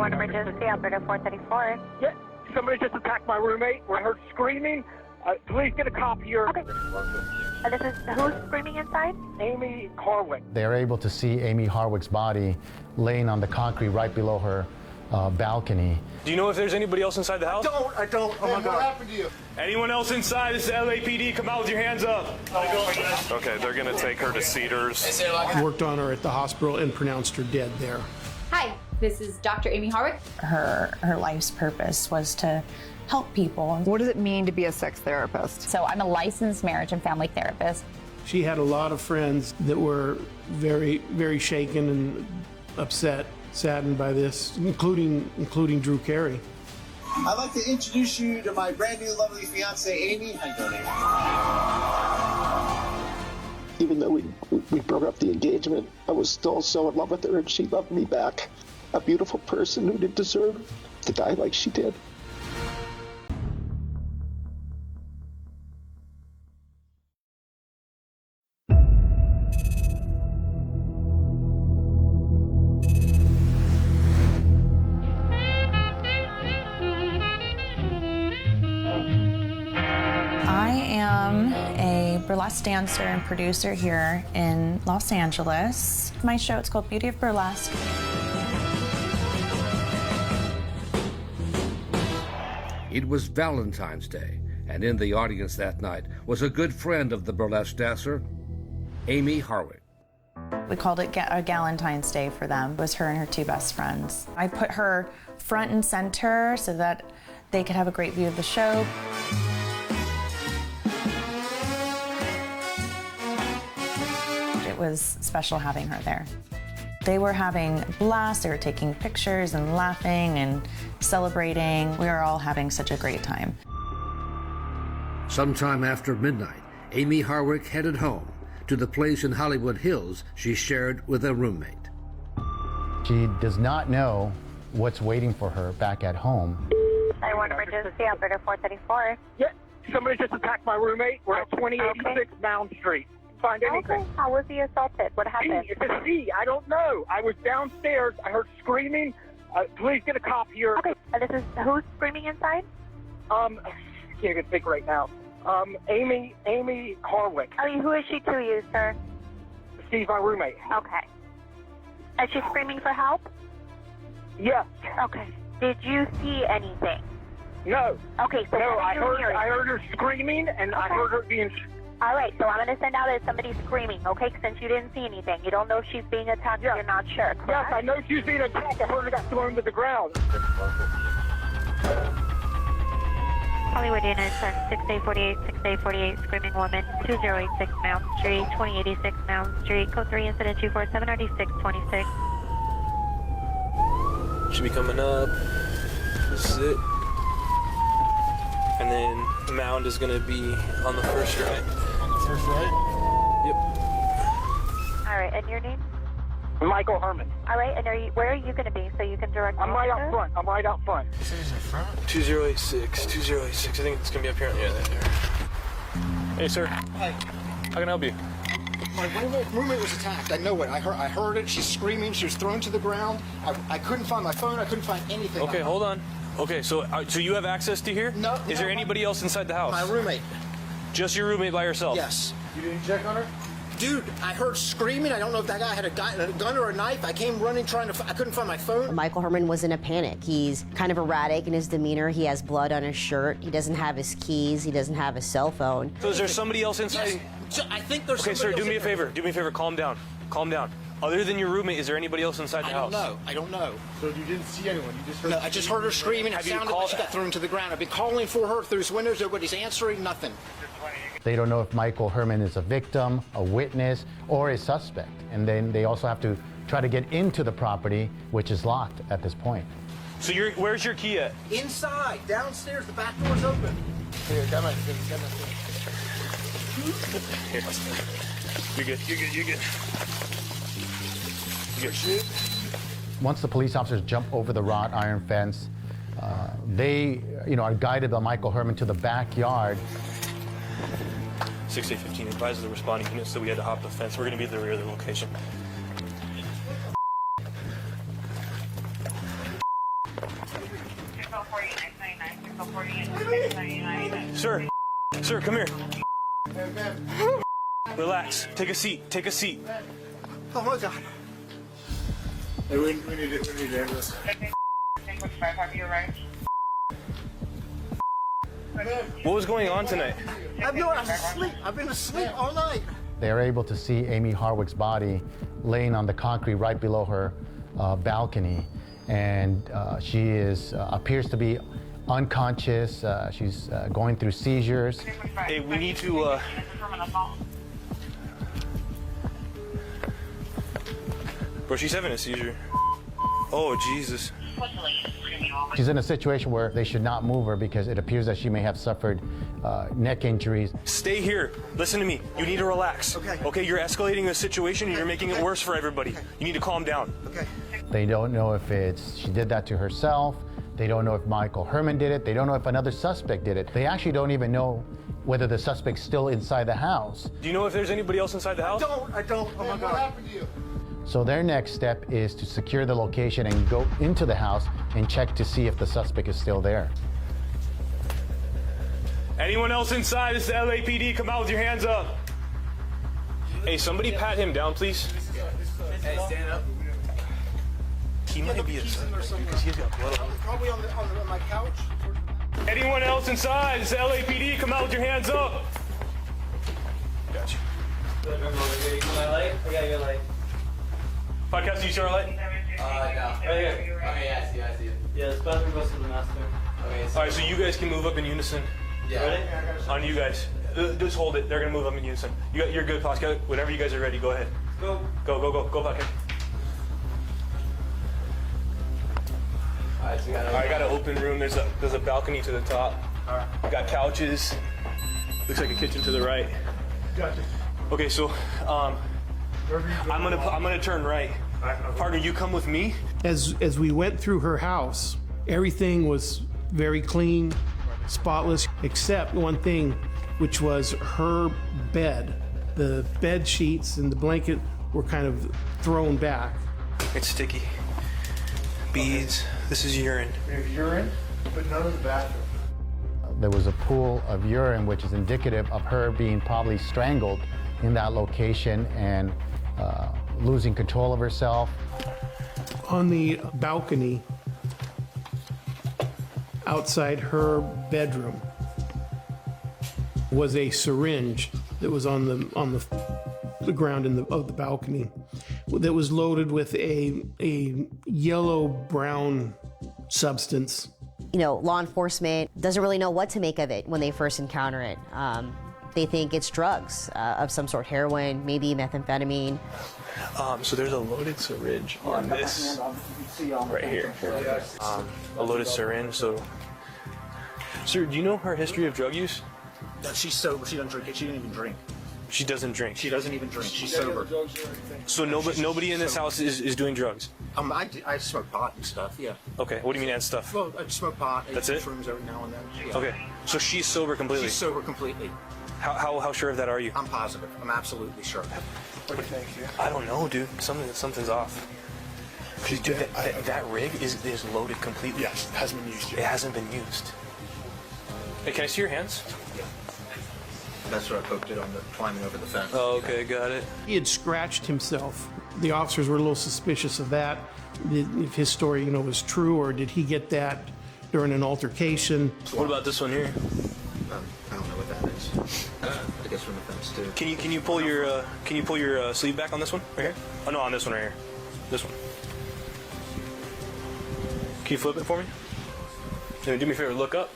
1 emergency, operator 434. Yeah, somebody just attacked my roommate. We heard screaming. Please get a copy here. Okay. This is who's screaming inside? Amie Harwick. They're able to see Amie Harwick's body laying on the concrete right below her balcony. Do you know if there's anybody else inside the house? I don't. Oh my God. What happened to you? Anyone else inside? This is LAPD. Come out with your hands up. Okay, they're gonna take her to Cedars. Worked on her at the hospital and pronounced her dead there. Hi, this is Dr. Amie Harwick. Her life's purpose was to help people. What does it mean to be a sex therapist? So I'm a licensed marriage and family therapist. She had a lot of friends that were very, very shaken and upset, saddened by this, including Drew Carey. I'd like to introduce you to my brand new lovely fiance, Amie. How you doing, Amie? Even though we broke up the engagement, I was still so in love with her, and she loved me back. A beautiful person who didn't deserve to die like she did. I am a burlesque dancer and producer here in Los Angeles. My show, it's called Beauty of Burlesque. It was Valentine's Day, and in the audience that night was a good friend of the burlesque dancer, Amie Harwick. We called it a Galentine's Day for them. It was her and her two best friends. I put her front and center so that they could have a great view of the show. It was special having her there. They were having a blast. They were taking pictures and laughing and celebrating. We were all having such a great time. Sometime after midnight, Amie Harwick headed home to the place in Hollywood Hills she shared with a roommate. She does not know what's waiting for her back at home. 1 emergency, operator 434. Yeah, somebody just attacked my roommate. We're at 2086 Mound Street. Find anything. Okay, how was he assaulted? What happened? It's a C. I don't know. I was downstairs. I heard screaming. Please get a cop here. Okay, this is who's screaming inside? Can't even think right now. Amie Harwick. I mean, who is she to you, sir? She's my roommate. Okay. Is she screaming for help? Yes. Okay. Did you see anything? No. Okay, so no, what I are you hearing? heard her screaming, and I heard her being... All right, so I'm going to send out as somebody screaming, okay, since you didn't see anything. You don't know if she's being attacked, yes. You're not sure, correct? Yes, I know she's being attacked. I heard her got thrown to the ground. Hollywood Inn, 6848, 6848, screaming woman, 2086 Mound Street, 2086 Mound Street, code 3, incident 247, RD626. Should be coming up. This is it. And then Mound is gonna be on the first right. On the first right? Yep. All right, and your name? Michael Herman. All right, and where are you going to be so you can direct me? I'm right out front. I'm right out front. This is in front? 2086, 2086. I think it's gonna be up here. Yeah, there. Hey, sir. Hi. How can I help you? My roommate was attacked. I know it. I heard it. She's screaming. She was thrown to the ground. I couldn't find my phone. I couldn't find anything. Okay, hold on. Okay, so you have access to here? No. Is there anybody else inside the house? My roommate. Just your roommate by herself? Yes. You didn't check on her? Dude, I heard screaming. I don't know if that guy had a gun or a knife. I came running I couldn't find my phone. Michael Herman was in a panic. He's kind of erratic in his demeanor. He has blood on his shirt. He doesn't have his keys. He doesn't have his cell phone. So is there somebody else inside? Yes. I think there's Okay, sir, do me a favor. Do me a favor. Calm down. Calm down. Other than your roommate, is there anybody else inside the house? I don't know. So you didn't see anyone? You just heard? No, I just heard her screaming. It sounded like she got thrown to the ground. I've been calling for her through his windows. Nobody's answering. Nothing. They don't know if Michael Herman is a victim, a witness, or a suspect. And then they also have to try to get into the property, which is locked at this point. So where's your key at? Inside, downstairs. The back door's open. Here, come on. Here. You're good. You're good. You're good. You're good. Once the police officers jump over the wrought iron fence, they are guided by Michael Herman to the backyard. 6815 advises the responding units that we had to hop the fence. We're going to be at the rear of the location. Sir, sir, come here. Relax. Take a seat. Take a seat. Oh my God. Hey, we need to end this. What was going on tonight? I was asleep. I've been asleep all night. They are able to see Amie Harwick's body laying on the concrete right below her balcony, and she appears to be unconscious. She's going through seizures. Hey, we need to. Bro, she's having a seizure. Oh, Jesus. She's in a situation where they should not move her because it appears that she may have suffered neck injuries. Stay here. Listen to me. You need to relax. Okay. Okay, you're escalating the situation and you're making it worse for everybody. You need to calm down. Okay. They don't know if she did that to herself. They don't know if Michael Herman did it. They don't know if another suspect did it. They actually don't even know whether the suspect's still inside the house. Do you know if there's anybody else inside the house? I don't. Oh my God. What happened to you? So their next step is to secure the location and go into the house and check to see if the suspect is still there. Anyone else inside? This is the LAPD. Come out with your hands up. Hey, somebody pat him down, please. Hey, stand up. He might be a suspect because he's got blood on him. Probably on my couch. Anyone else inside? This is the LAPD. Come out with your hands up. Got you. My light? I got your light. Podcast, do you see our light? No. Right here. Okay, yeah, I see it. Yeah, this bathroom goes to the master. Okay. All right, so you guys can move up in unison. Yeah. Ready? On you guys. Just hold it. They're gonna move up in unison. You're good, Pascal. Whenever you guys are ready, go ahead. Go. Go, Pascal. Alright, so we got I got an open room. There's a balcony to the top. Alright. We got couches. Looks like a kitchen to the right. Gotcha. Okay, so I'm gonna turn right. Partner, you come with me. As we went through her house, everything was very clean, spotless, except one thing, which was her bed. The bed sheets and the blanket were kind of thrown back. It's sticky. Beads. This is urine. There's urine, but none of the bathroom. There was a pool of urine, which is indicative of her being probably strangled in that location and losing control of herself. On the balcony outside her bedroom was a syringe that was on the ground of the balcony that was loaded with a yellow-brown substance. You know, law enforcement doesn't really know what to make of it when they first encounter it. They think it's drugs of some sort, heroin, maybe methamphetamine. So there's a loaded syringe on this right here. A loaded syringe. So, sir, do you know her history of drug use? She's sober. She doesn't drink it. She didn't even drink. She doesn't drink. She doesn't even drink. She's sober. So nobody in this house is doing drugs? I smoke pot and stuff, yeah. Okay, what do you mean and stuff? Well, I smoke pot. That's it? Shrooms every now and then. Yeah. Okay, so she's sober completely? She's sober completely. How sure of that are you? I'm positive. I'm absolutely sure. What do you think here? I don't know, dude. Something's off. Dude, that rig is loaded completely. Yes, it hasn't been used yet. It hasn't been used. Hey, can I see your hands? Yeah. That's where I poked it on the climbing over the fence. Oh, okay, got it. He had scratched himself. The officers were a little suspicious of that, if his story, was true, or did he get that during an altercation? What about this one here? I don't know what that is. I guess from the fence too. Can you pull your sleeve back on this one right here? Oh no, on this one right here. This one. Can you flip it for me? Do me a favor, look up.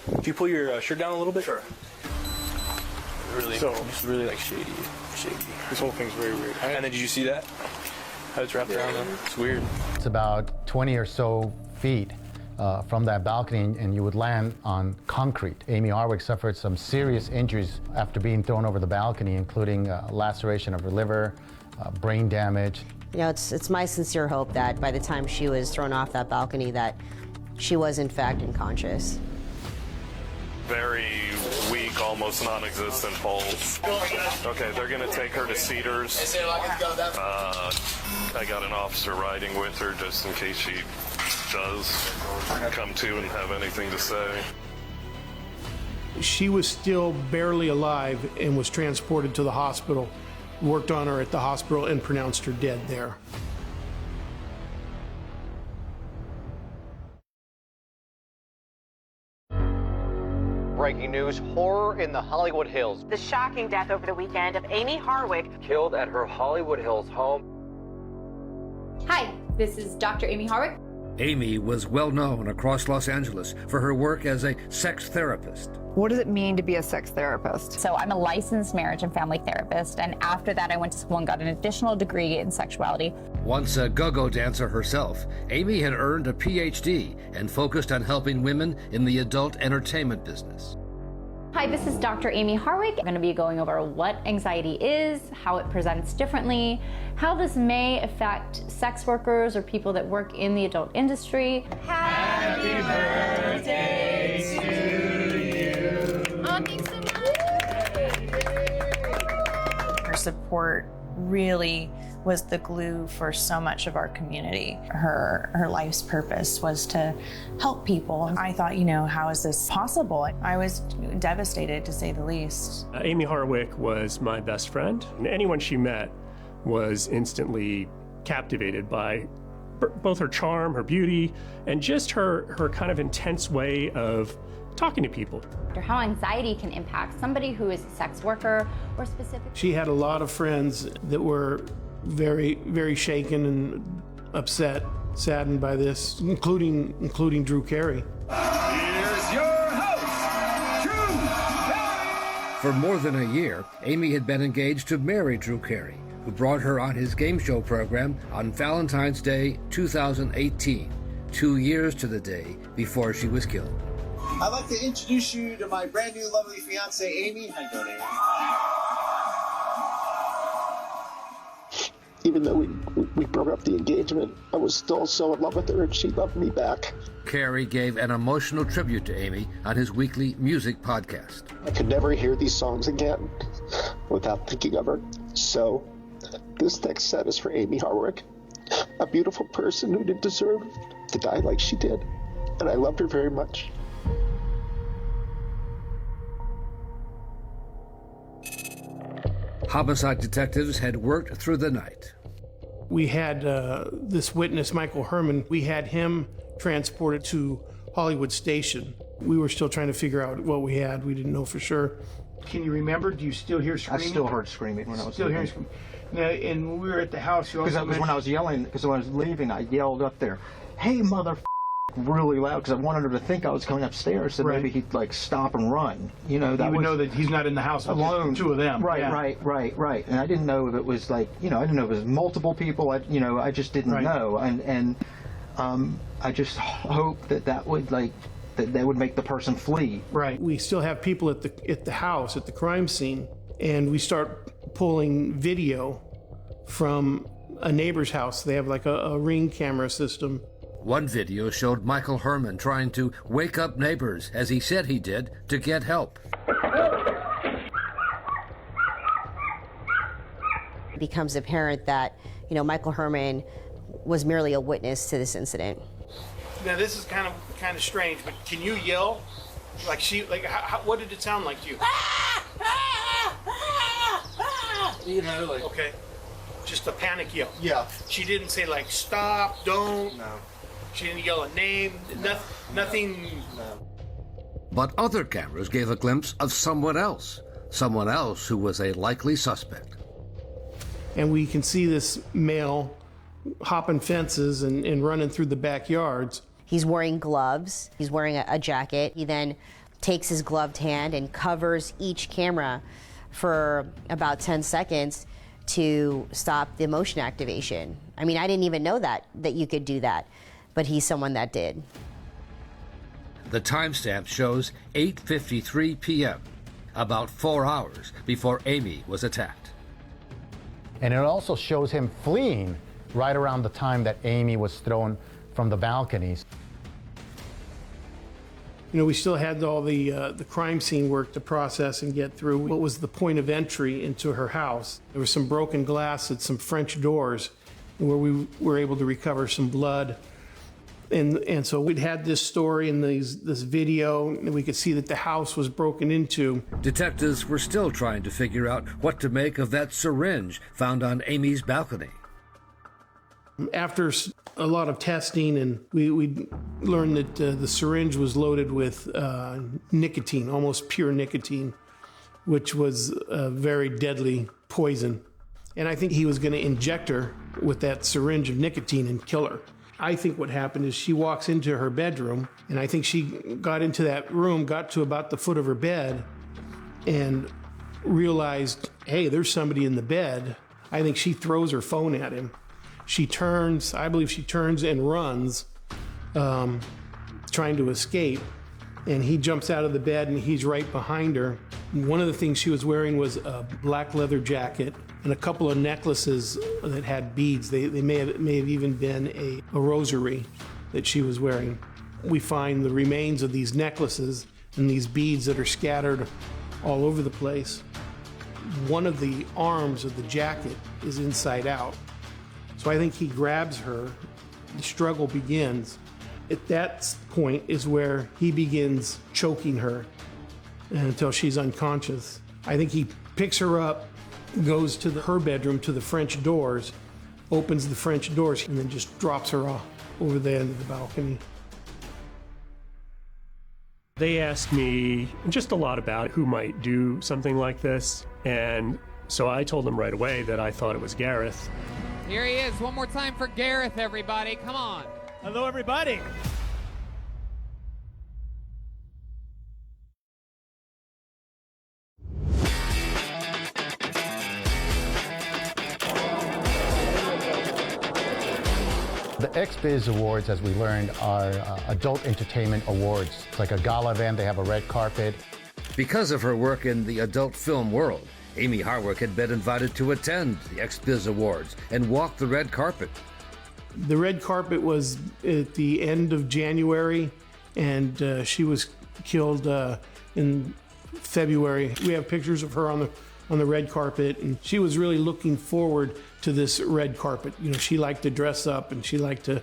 Can you pull your shirt down a little bit? Sure. It's really like shady. This whole thing's very weird. And then did you see that? How it's wrapped around them? It's weird. It's about 20 or so feet from that balcony, and you would land on concrete. Amie Harwick suffered some serious injuries after being thrown over the balcony, including laceration of her liver, brain damage. It's my sincere hope that by the time she was thrown off that balcony that she was in fact unconscious. Very weak, almost non-existent pulse. Okay, they're gonna take her to Cedars. I got an officer riding with her just in case she does come to and have anything to say. She was still barely alive and was transported to the hospital, worked on her at the hospital, and pronounced her dead there. Breaking news, horror in the Hollywood Hills. The shocking death over the weekend of Amie Harwick, Killed at her Hollywood Hills home. Hi, this is Dr. Amie Harwick. Amie was well known across Los Angeles for her work as a sex therapist. What does it mean to be a sex therapist? So I'm a licensed marriage and family therapist, and after that I went to school and got an additional degree in sexuality. Once a go-go dancer herself, Amie had earned a PhD and focused on helping women in the adult entertainment business. Hi, this is Dr. Amie Harwick. I'm going to be going over what anxiety is, how it presents differently, how this may affect sex workers or people that work in the adult industry. Happy birthday to you. Oh, thanks so much. Her support really was the glue for so much of our community. Her life's purpose was to help people. I thought, how is this possible? I was devastated, to say the least. Amie Harwick was my best friend, and anyone she met was instantly captivated by both her charm, her beauty, and just her kind of intense way of talking to people. How anxiety can impact somebody who is a sex worker or specifically. She had a lot of friends that were very, very shaken and upset, saddened by this, including Drew Carey. Here's your host, Drew Carey! For more than a year, Amie had been engaged to marry Drew Carey, who brought her on his game show program on Valentine's Day 2018, 2 years to the day before she was killed. I'd like to introduce you to my brand new lovely fiance, Amie. How you doing, Amie? Even though we broke up the engagement, I was still so in love with her and she loved me back. Carey gave an emotional tribute to Amie on his weekly music podcast. I could never hear these songs again without thinking of her. So this next set is for Amie Harwick, a beautiful person who didn't deserve to die like she did. And I loved her very much. Homicide detectives had worked through the night. We had this witness, Michael Herman. We had him transported to Hollywood Station. We were still trying to figure out what we had. We didn't know for sure. Can you remember? Do you still hear screaming? I still heard screaming when I was still hearing screaming. Now, and when we were at the house, you also because when I was yelling, because when I was leaving, I yelled up there, "Hey, mother!" really loud because I wanted her to think I was coming upstairs, so maybe he'd stop and run. He would know that he's not in the house alone. With the two of them. Right. And I didn't know if it was I didn't know if it was multiple people. I just didn't know. And I just hope that would that they would make the person flee. Right. We still have people at the house at the crime scene, and we start pulling video from a neighbor's house. They have a Ring camera system. One video showed Michael Herman trying to wake up neighbors, as he said he did, to get help. It becomes apparent that, Michael Herman was merely a witness to this incident. Now this is kind of strange, but can you yell? What did it sound like to you? Okay. Just a panic yell. Yeah. She didn't say stop, don't. No. She didn't yell a name, nothing. No. But other cameras gave a glimpse of someone else who was a likely suspect. And we can see this male hopping fences and running through the backyards. He's wearing gloves, he's wearing a jacket. He then takes his gloved hand and covers each camera for about 10 seconds to stop the motion activation. I mean, I didn't even know that you could do that. But he's someone that did. The timestamp shows 8:53 p.m., about 4 hours before Amie was attacked. And it also shows him fleeing right around the time that Amie was thrown from the balconies. We still had all the crime scene work to process and get through. What was the point of entry into her house? There was some broken glass at some French doors where we were able to recover some blood And so we'd had this story and this video, and we could see that the house was broken into. Detectives were still trying to figure out what to make of that syringe found on Amie's balcony. After a lot of testing, and we learned that the syringe was loaded with nicotine, almost pure nicotine, which was a very deadly poison. And I think he was going to inject her with that syringe of nicotine and kill her. I think what happened is she walks into her bedroom, and I think she got into that room, got to about the foot of her bed, and realized, hey, there's somebody in the bed. I think she throws her phone at him. I believe she turns and runs, trying to escape. And he jumps out of the bed, and he's right behind her. And one of the things she was wearing was a black leather jacket and a couple of necklaces that had beads. They may have even been a rosary that she was wearing. We find the remains of these necklaces and these beads that are scattered all over the place. One of the arms of the jacket is inside out. So I think he grabs her, the struggle begins. At that point is where he begins choking her until she's unconscious. I think he picks her up, goes to her bedroom, to the French doors, opens the French doors, and then just drops her off over the end of the balcony. They asked me just a lot about who might do something like this, and so I told them right away that I thought it was Gareth. Here he is, one more time for Gareth, everybody, come on. Hello, everybody. The XBiz Awards, as we learned, are adult entertainment awards. It's like a gala event. They have a red carpet. Because of her work in the adult film world, Amie Harwick had been invited to attend the XBiz Awards and walk the red carpet. The red carpet was at the end of January, and she was killed in February. We have pictures of her on the red carpet, and she was really looking forward to this red carpet. You know, she liked to dress up, and she liked to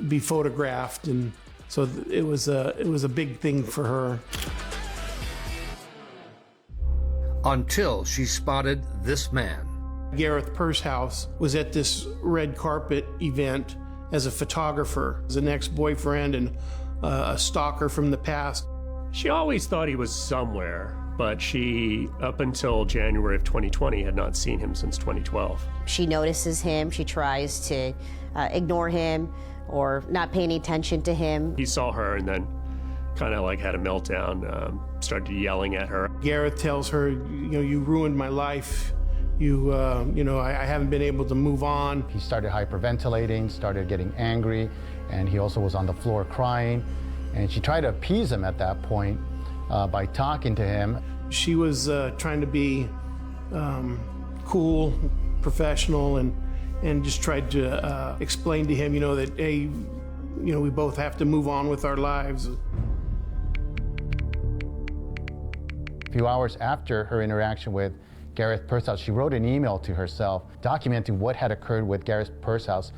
be photographed, and so it was a big thing for her. Until she spotted this man. Gareth Pursehouse was at this red carpet event as a photographer, as an ex-boyfriend and a stalker from the past. She always thought he was somewhere, but she, up until January of 2020, had not seen him since 2012. She notices him. She tries to ignore him or not pay any attention to him. He saw her and then kind of like had a meltdown, started yelling at her. Gareth tells her, you ruined my life. I haven't been able to move on. He started hyperventilating, started getting angry, and he also was on the floor crying. And she tried to appease him at that point by talking to him. She was trying to be cool, professional, and just tried to explain to him, that, hey, we both have to move on with our lives. A few hours after her interaction with Gareth Pursehouse, she wrote an email to herself documenting what had occurred with Gareth Pursehouse.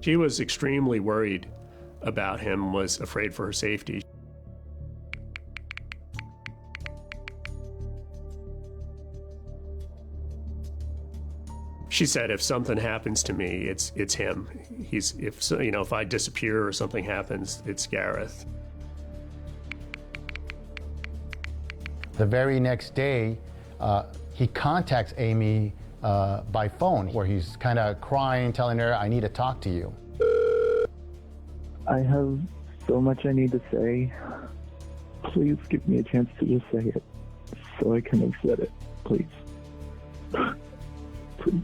She was extremely worried about him, was afraid for her safety. She said, if something happens to me, it's him. If I disappear or something happens, it's Gareth. The very next day, he contacts Amie by phone, where he's kind of crying, telling her, I need to talk to you. I have so much I need to say. Please give me a chance to just say it so I can have said it, please. Please.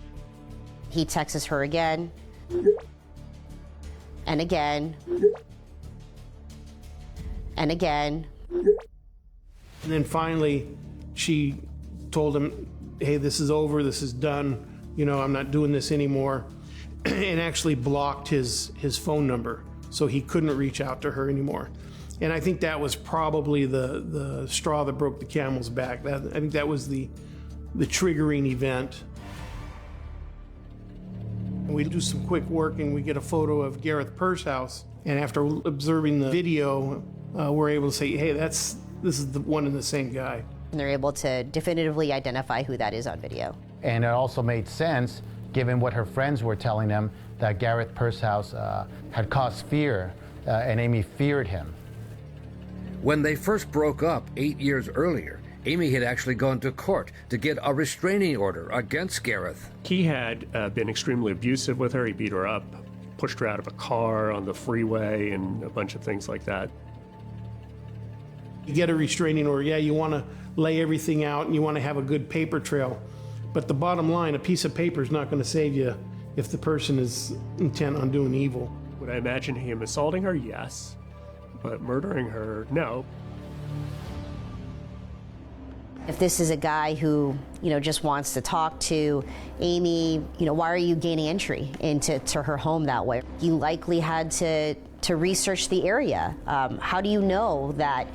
He texts her again and again and again. And then finally, she told him, hey, this is over, this is done, I'm not doing this anymore, and actually blocked his phone number, so he couldn't reach out to her anymore. And I think that was probably the straw that broke the camel's back. I think that was the triggering event. We do some quick work and we get a photo of Gareth Pershouse. And after observing the video, we're able to say, hey, this is the one and the same guy. And they're able to definitively identify who that is on video. And it also made sense, given what her friends were telling them, that Gareth Pershouse had caused fear, and Amie feared him. When they first broke up 8 years earlier, Amie had actually gone to court to get a restraining order against Gareth. He had been extremely abusive with her. He beat her up, pushed her out of a car on the freeway, and a bunch of things like that. You get a restraining order, yeah, you want to lay everything out and you want to have a good paper trail. But the bottom line, a piece of paper is not going to save you if the person is intent on doing evil. Would I imagine him assaulting her? Yes. But murdering her? No. If this is a guy who, just wants to talk to Amie, why are you gaining entry into her home that way? You likely had to research the area. How do you know that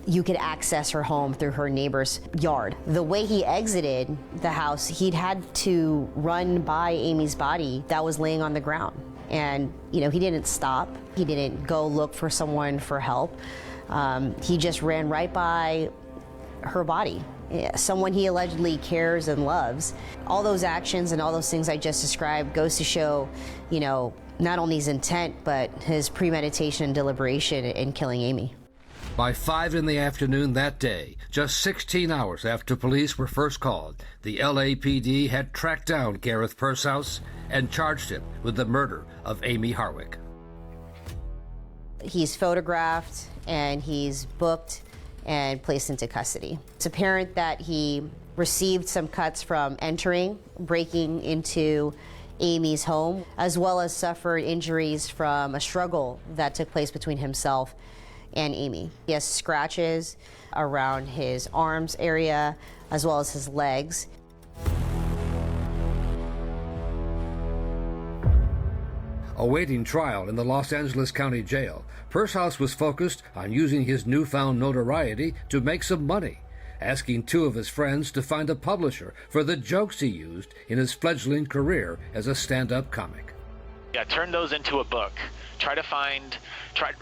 you could access her home through her neighbor's yard? The way he exited the house, he'd had to run by Amie's body that was laying on the ground. And, he didn't stop. He didn't go look for someone for help. He just ran right by her body, someone he allegedly cares and loves. All those actions and all those things I just described goes to show, not only his intent, but his premeditation and deliberation in killing Amie. By 5 in the afternoon that day, just 16 hours after police were first called, the LAPD had tracked down Gareth Pershouse and charged him with the murder of Amie Harwick. He's photographed and he's booked and placed into custody. It's apparent that he received some cuts from breaking into Amie's home, as well as suffered injuries from a struggle that took place between himself and Amie. He has scratches around his arms area, as well as his legs. Awaiting trial in the Los Angeles County Jail, Pershouse was focused on using his newfound notoriety to make some money, asking 2 of his friends to find a publisher for the jokes he used in his fledgling career as a stand-up comic. Yeah, turn those into a book. Try to find a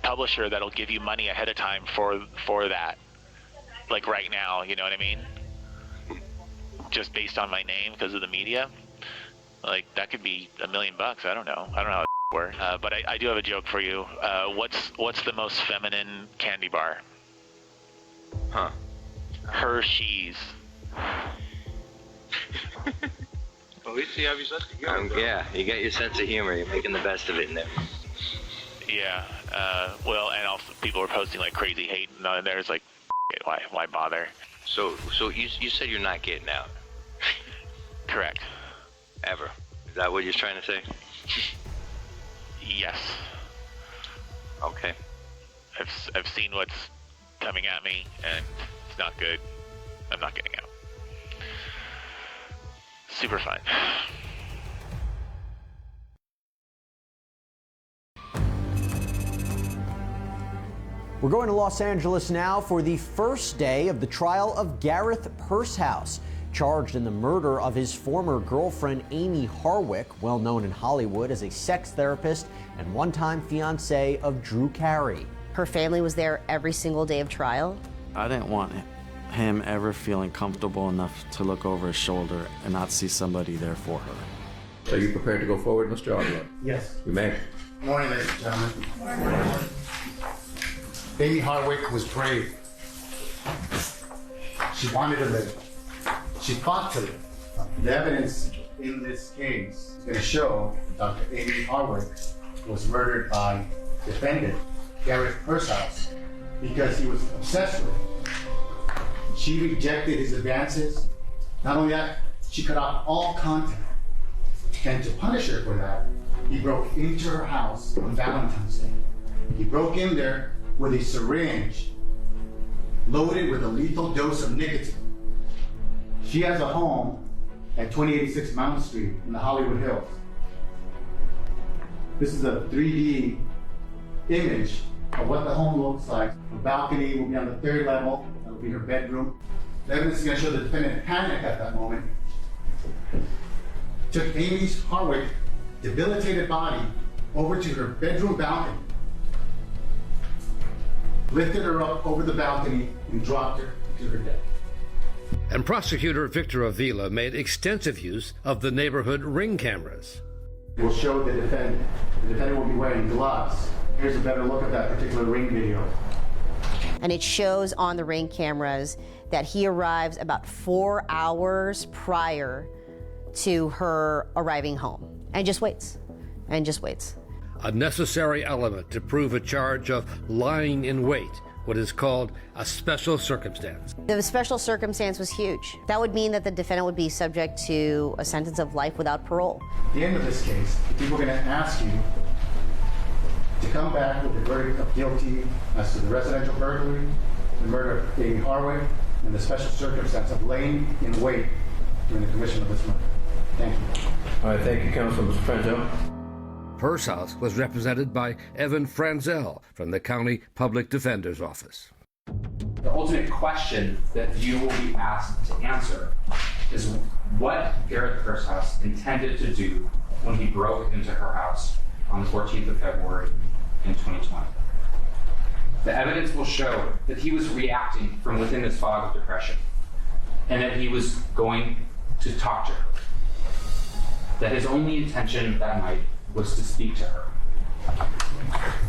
publisher that'll give you money ahead of time for that. Like right now, you know what I mean? Just based on my name because of the media. Like that could be $1 million. I don't know how it works. But I do have a joke for you. What's the most feminine candy bar? Huh? Hershey's. At least you have your sense of humor. Yeah, you got your sense of humor. You're making the best of it in there. Yeah. Well, and also people were posting like crazy hate, and there's like, why bother? So you said you're not getting out. Correct. Ever. Is that what you're trying to say? Yes. Okay. I've seen what's coming at me, and it's not good. I'm not getting out. Super fun. We're going to Los Angeles now for the first day of the trial of Gareth Pershouse, charged in the murder of his former girlfriend Amie Harwick, well known in Hollywood as a sex therapist and one-time fiancé of Drew Carey. Her family was there every single day of trial. I didn't want him ever feeling comfortable enough to look over his shoulder and not see somebody there for her. Are you prepared to go forward, Mr. Harwick? Yes. You may. Good morning, ladies and gentlemen. Amie Harwick was brave. She wanted to live. She fought to live. The evidence in this case is going to show that Dr. Amie Harwick was murdered by defendant Gareth Pershouse because he was obsessed with her. She rejected his advances. Not only that, she cut off all contact. And to punish her for that, he broke into her house on Valentine's Day. He broke in there with a syringe loaded with a lethal dose of nicotine. She has a home at 2086 Mountain Street in the Hollywood Hills. This is a 3D image of what the home looks like. The balcony will be on the 3rd level. That will be her bedroom. The evidence is going to show the defendant panicked at that moment took Amie Harwick debilitated body over to her bedroom balcony, lifted her up over the balcony, and dropped her to her death. And prosecutor Victor Avila made extensive use of the neighborhood ring cameras. We'll show the defendant. The defendant will be wearing gloves. Here's a better look at that particular ring video. And it shows on the ring cameras that he arrives about 4 hours prior to her arriving home and just waits and just waits. A necessary element to prove a charge of lying in wait, what is called a special circumstance. The special circumstance was huge. That would mean that the defendant would be subject to a sentence of life without parole. At the end of this case, people are going to ask you to come back with a verdict of guilty as to the residential burglary, the murder of Amie Harwick, and the special circumstance of laying in wait during the commission of this murder. Thank you. All right, thank you, Counsel. Mr. Franzel. Pursehouse was represented by Evan Franzel from the County Public Defender's Office. The ultimate question that you will be asked to answer is what Gareth Pursehouse intended to do when he broke into her house on the 14th of February in 2020. The evidence will show that he was reacting from within this fog of depression and that he was going to talk to her. That his only intention that night was to speak to her.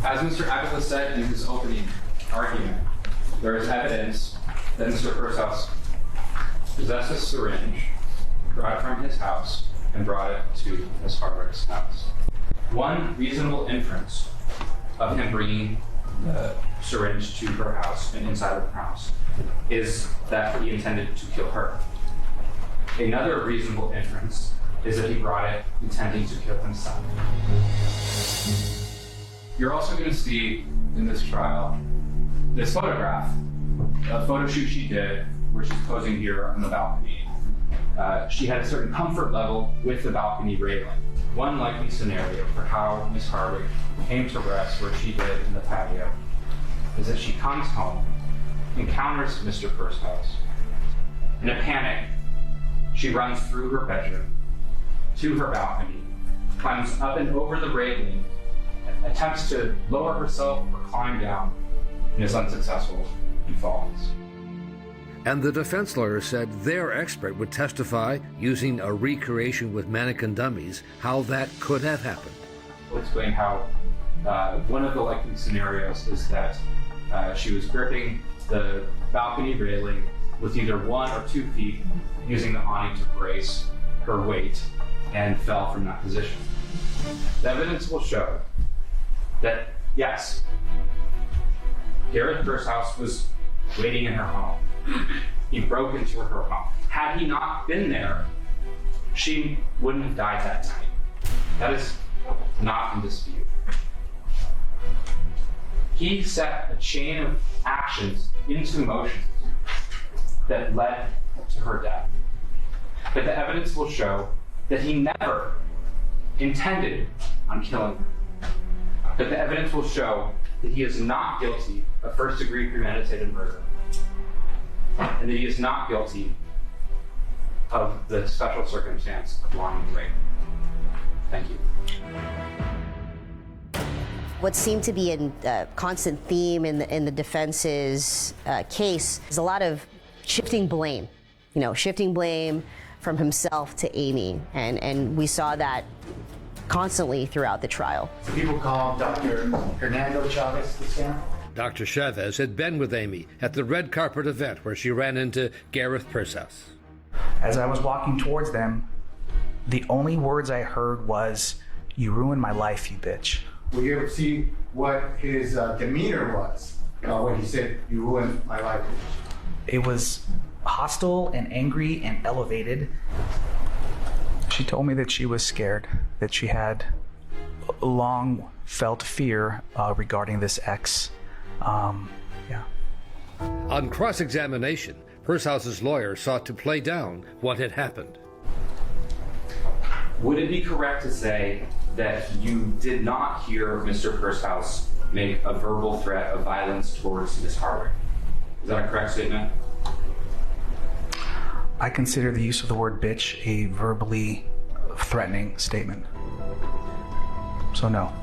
As Mr. Avila said in his opening argument, there is evidence that Mr. Pursehouse possessed a syringe, brought it from his house, and brought it to Ms. Harwick's house. One reasonable inference of him bringing the syringe to her house and inside of her house is that he intended to kill her. Another reasonable inference is that he brought it intending to kill himself. You're also going to see in this trial this photograph, a photo shoot she did where she's posing here on the balcony. She had a certain comfort level with the balcony railing. One likely scenario for how Ms. Harwick came to rest where she did in the patio is that she comes home, encounters Mr. Pursehouse. In a panic, she runs through her bedroom to her balcony, climbs up and over the railing, attempts to lower herself or climb down, and is unsuccessful and falls. And the defense lawyer said their expert would testify using a recreation with mannequin dummies how that could have happened. We'll explain how one of the likely scenarios is that she was gripping the balcony railing with either 1 or 2 feet using the awning to brace her weight and fell from that position. The evidence will show that, yes, Gareth Pursehouse was waiting in her home. He broke into her home. Had he not been there, she wouldn't have died that night. That is not in dispute. He set a chain of actions into motion that led to her death. But the evidence will show that he never intended on killing her. But the evidence will show that he is not guilty of first-degree premeditated murder, and that he is not guilty of the special circumstance of lying in wait. Thank you. What seemed to be a constant theme in the defense's case is a lot of shifting blame. Shifting blame from himself to Amie, and we saw that constantly throughout the trial. People call Dr. Hernando Chavez the scam. Dr. Chavez had been with Amie at the red carpet event where she ran into Gareth Pursehouse. As I was walking towards them, the only words I heard was, "You ruined my life, you bitch." Will you ever see what his demeanor was when he said, "You ruined my life"? It was hostile and angry and elevated. She told me that she was scared, that she had long felt fear regarding this ex. On cross-examination, Purshouse's lawyer sought to play down what had happened. Would it be correct to say that you did not hear Mr. Pursehouse make a verbal threat of violence towards Ms. Harwick? Is that a correct statement? I consider the use of the word bitch a verbally threatening statement. So no.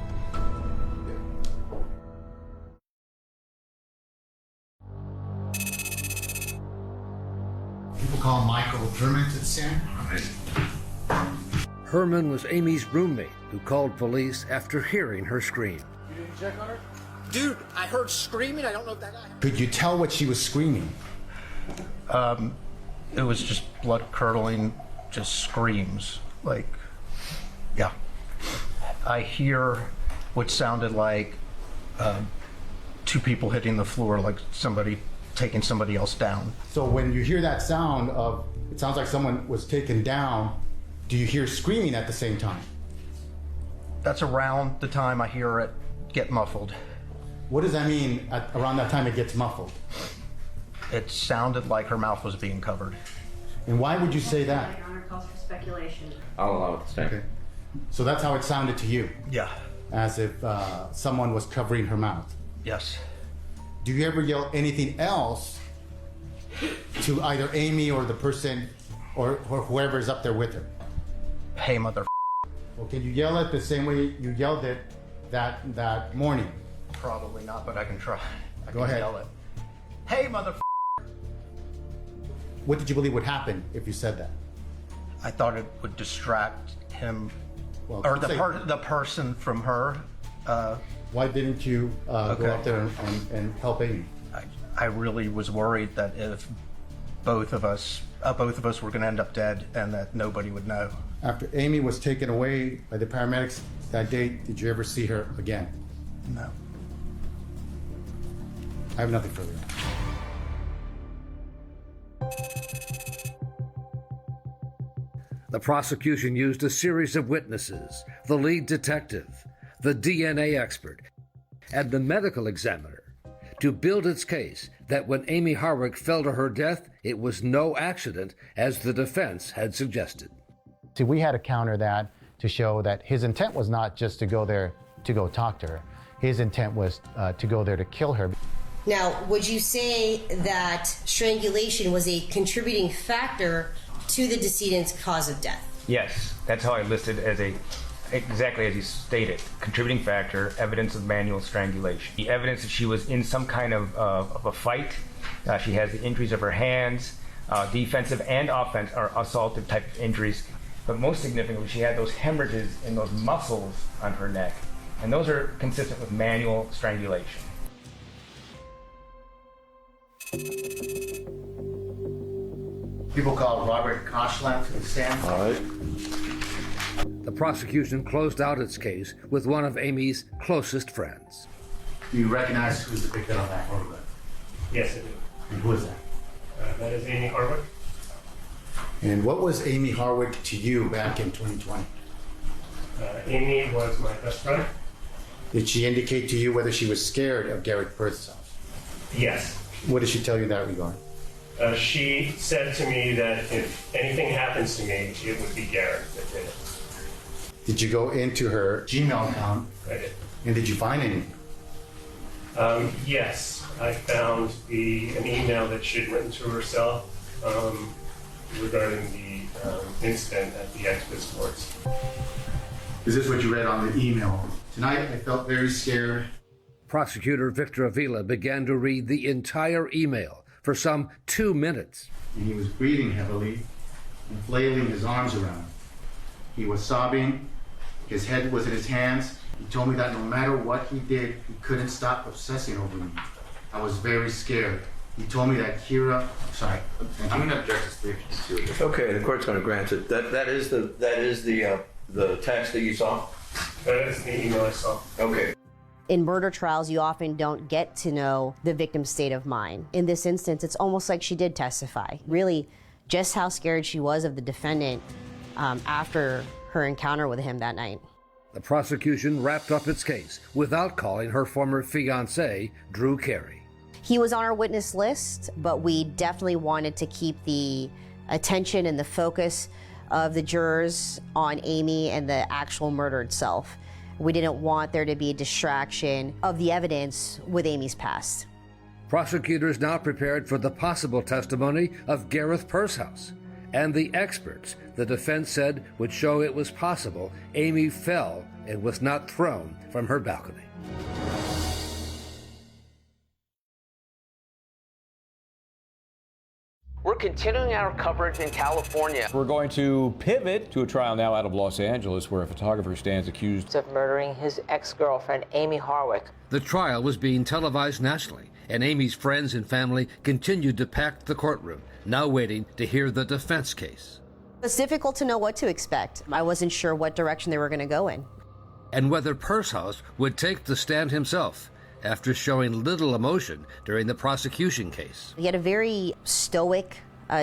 People call Michael German to the stand. Herman was Amie's roommate who called police after hearing her scream. You didn't check on her? Dude, I heard screaming. I don't know if that guy. Could you tell what she was screaming? It was just blood curdling, just screams. Like, yeah. I hear what sounded like two people hitting the floor, like somebody taking somebody else down. So when you hear that sound of, it sounds like someone was taken down, do you hear screaming at the same time? That's around the time I hear it get muffled. What does that mean, around that time it gets muffled? It sounded like her mouth was being covered. And why would you say that? Your Honor calls for speculation. I'll allow it to stand. Okay. So that's how it sounded to you? Yeah. As if someone was covering her mouth? Yes. Do you ever yell anything else to either Amie or the person or whoever's up there with her? Hey, mother. Well, can you yell it the same way you yelled it that morning? Probably not, but I can try. Go ahead. Yell it. Hey, mother. What did you believe would happen if you said that? I thought it would distract him, well, or the person from her. Why didn't you go up there and help Amie? I really was worried that if both of us were going to end up dead and that nobody would know. After Amie was taken away by the paramedics that day, did you ever see her again? No. I have nothing further. The prosecution used a series of witnesses, the lead detective, the DNA expert, and the medical examiner to build its case that when Amie Harwick fell to her death, it was no accident, as the defense had suggested. See, we had to counter that to show that his intent was not just to go there to go talk to her. His intent was to go there to kill her. Now, would you say that strangulation was a contributing factor to the decedent's cause of death? Yes, that's how I listed as exactly as you stated, contributing factor, evidence of manual strangulation. The evidence that she was in some kind of a fight. She has the injuries of her hands, defensive and assaultive type of injuries. But most significantly, she had those hemorrhages in those muscles on her neck. And those are consistent with manual strangulation. People call Robert Koshland to the stand. All right. The prosecution closed out its case with one of Amie's closest friends. Do you recognize who's depicted on that photograph? Yes, I do. And who is that? That is Amie Harwick. And what was Amie Harwick to you back in 2020? Amie was my best friend. Did she indicate to you whether she was scared of Gareth Perth's house? Yes. What did she tell you in that regard? She said to me that if anything happens to me, it would be Gareth that did it. Did you go into her Gmail account? I did. And did you find anything? Yes, I found an email that she'd written to herself regarding the incident at the expo sports. Is this what you read on the email? Tonight, I felt very scared. Prosecutor Victor Avila began to read the entire email for some 2 minutes. And he was breathing heavily and flailing his arms around. He was sobbing. His head was in his hands. He told me that no matter what he did, he couldn't stop obsessing over me. I was very scared. He told me that Kira... Sorry. I'm going to object to 352. Okay, the court's going to grant it. That is the text that you saw? That is the email I saw. Okay. In murder trials, you often don't get to know the victim's state of mind. In this instance, it's almost like she did testify. Really, just how scared she was of the defendant after her encounter with him that night. The prosecution wrapped up its case without calling her former fiancé, Drew Carey. He was on our witness list, but we definitely wanted to keep the attention and the focus of the jurors on Amie and the actual murder itself. We didn't want there to be a distraction of the evidence with Amie's past. Prosecutors now prepared for the possible testimony of Gareth Perth's, and the experts the defense said would show it was possible Amie fell and was not thrown from her balcony. We're continuing our coverage in California. We're going to pivot to a trial now out of Los Angeles where a photographer stands accused of murdering his ex-girlfriend, Amie Harwick. The trial was being televised nationally, and Amie's friends and family continued to pack the courtroom, now waiting to hear the defense case. It's difficult to know what to expect. I wasn't sure what direction they were going to go in. And whether Pursehouse would take the stand himself after showing little emotion during the prosecution case. He had a very stoic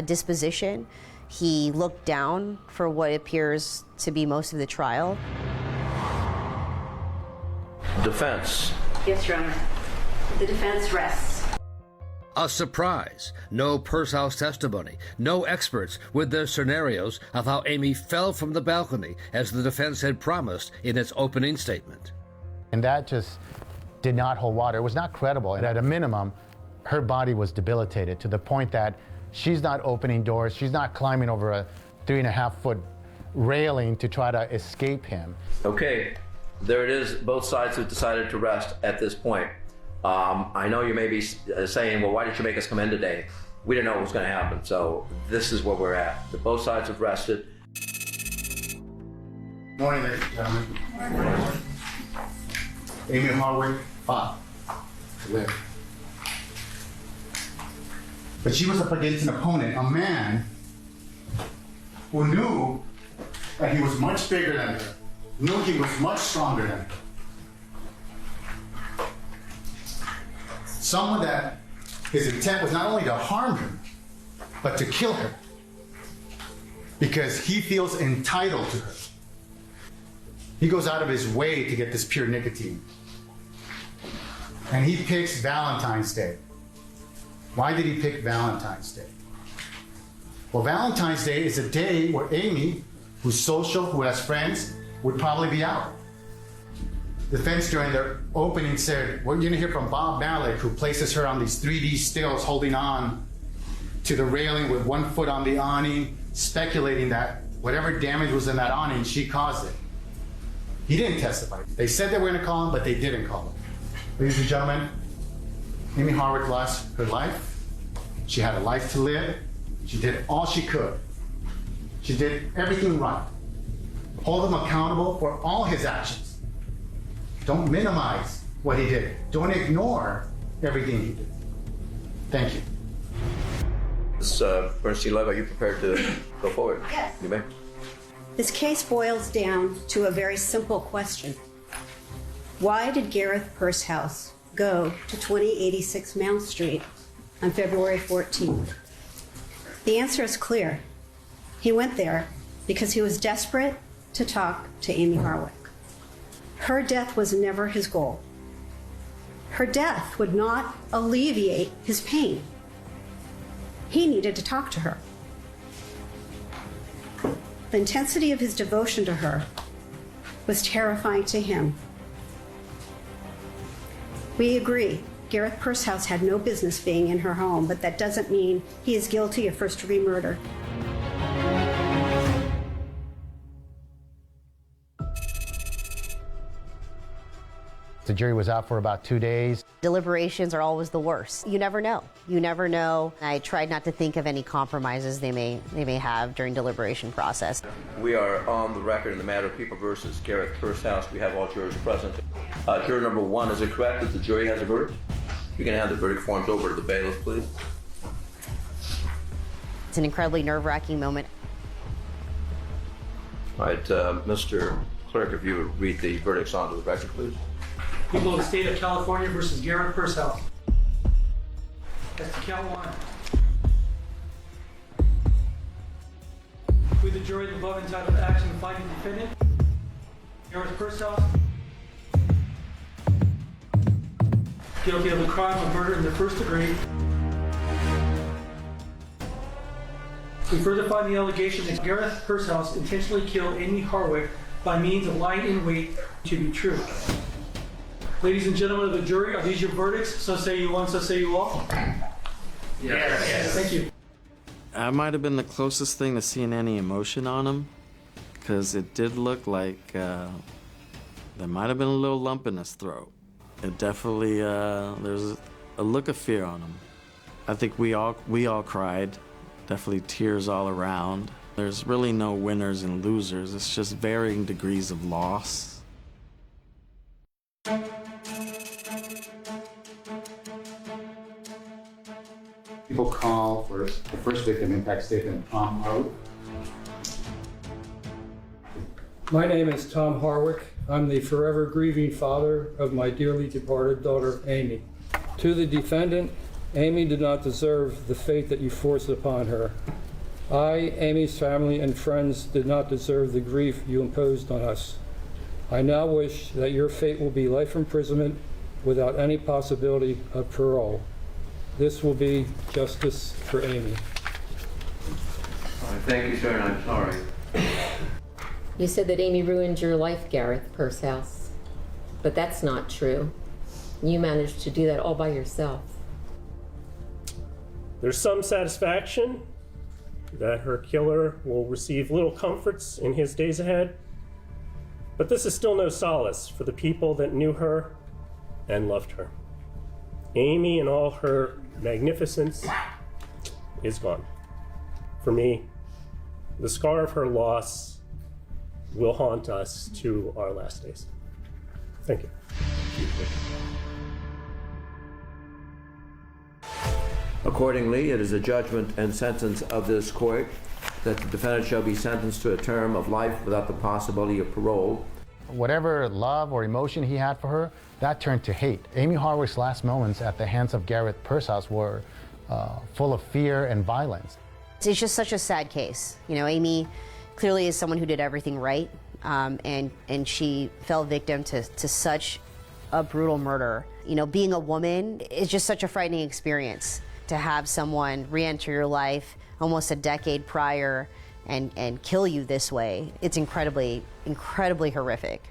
disposition. He looked down for what appears to be most of the trial. Defense. Yes, Your Honor. The defense rests. A surprise. No Pursehouse testimony. No experts with their scenarios of how Amie fell from the balcony as the defense had promised in its opening statement. And that just did not hold water. It was not credible. And at a minimum, her body was debilitated to the point that she's not opening doors. She's not climbing over a 3.5-foot railing to try to escape him. Okay, there it is. Both sides have decided to rest at this point. I know you may be saying, well, why did you make us come in today? We didn't know what was going to happen, so this is where we're at. Both sides have rested. Morning, ladies and gentlemen. Morning. Amie Harwick fought to live. But she was up against an opponent, a man who knew that he was much bigger than her, knew he was much stronger than her. Someone that his intent was not only to harm her, but to kill her. Because he feels entitled to her. He goes out of his way to get this pure nicotine. And he picks Valentine's Day. Why did he pick Valentine's Day? Well, Valentine's Day is a day where Amie, who's social, who has friends, would probably be out. The defense during their opening said, we're gonna hear from Bob Malik, who places her on these 3D stills holding on to the railing with one foot on the awning, speculating that whatever damage was in that awning, she caused it. He didn't testify. They said they were gonna call him, but they didn't call him. Ladies and gentlemen, Amie Harwick lost her life. She had a life to live. She did all she could. She did everything right. Hold him accountable for all his actions. Don't minimize what he did. Don't ignore everything he did. Thank you. Ms. Bernstein-Love, are you prepared to go forward? Yes. You may. This case boils down to a very simple question. Why did Gareth Pursehouse go to 2086 Mount Street on February 14th? The answer is clear. He went there because he was desperate to talk to Amie Harwick. Her death was never his goal. Her death would not alleviate his pain. He needed to talk to her. The intensity of his devotion to her was terrifying to him. We agree, Gareth Pursehouse had no business being in her home, but that doesn't mean he is guilty of first-degree murder. The jury was out for about 2 days. Deliberations are always the worst. You never know. You never know. I tried not to think of any compromises they may have during deliberation process. We are on the record in the matter of People versus Gareth Pursehouse. We have all jurors present. Juror number 1, is it correct that the jury has a verdict? You can hand the verdict forms over to the bailiff, please. It's an incredibly nerve-wracking moment. All right, Mr. Clerk, if you would read the verdicts onto the record, please. People of the State of California versus Gareth Pursehouse. As to count 1. We, the jury, the above entitled action to find the defendant, Gareth Pursehouse, guilty of the crime of murder in the first degree. We further find the allegation that Gareth Pursehouse intentionally killed Amie Harwick by means of lying in wait to be true. Ladies and gentlemen of the jury, are these your verdicts? So say you one, so say you all? Yes. Thank you. That might have been the closest thing to seeing any emotion on him, because it did look like there might have been a little lump in his throat. It definitely, there's a look of fear on him. I think we all cried, definitely tears all around. There's really no winners and losers, it's just varying degrees of loss. People call for the first victim impact statement, Tom Harwick. My name is Tom Harwick. I'm the forever grieving father of my dearly departed daughter, Amie. To the defendant, Amie did not deserve the fate that you forced upon her. I, Amie's family and friends did not deserve the grief you imposed on us. I now wish that your fate will be life imprisonment without any possibility of parole. This will be justice for Amie. Thank you, sir, and I'm sorry. You said that Amie ruined your life, Gareth Pursehouse. But that's not true. You managed to do that all by yourself. There's some satisfaction that her killer will receive little comforts in his days ahead. But this is still no solace for the people that knew her and loved her. Amie and all her magnificence is gone. For me, the scar of her loss will haunt us to our last days. Thank you. Accordingly, it is a judgment and sentence of this court that the defendant shall be sentenced to a term of life without the possibility of parole. Whatever love or emotion he had for her, that turned to hate. Amie Harwick's last moments at the hands of Gareth Pursehouse were full of fear and violence. It's just such a sad case. You know, Amie clearly is someone who did everything right, and she fell victim to such a brutal murder. You know, being a woman is just such a frightening experience. To have someone re-enter your life almost a decade prior and kill you this way, it's incredibly, incredibly horrific.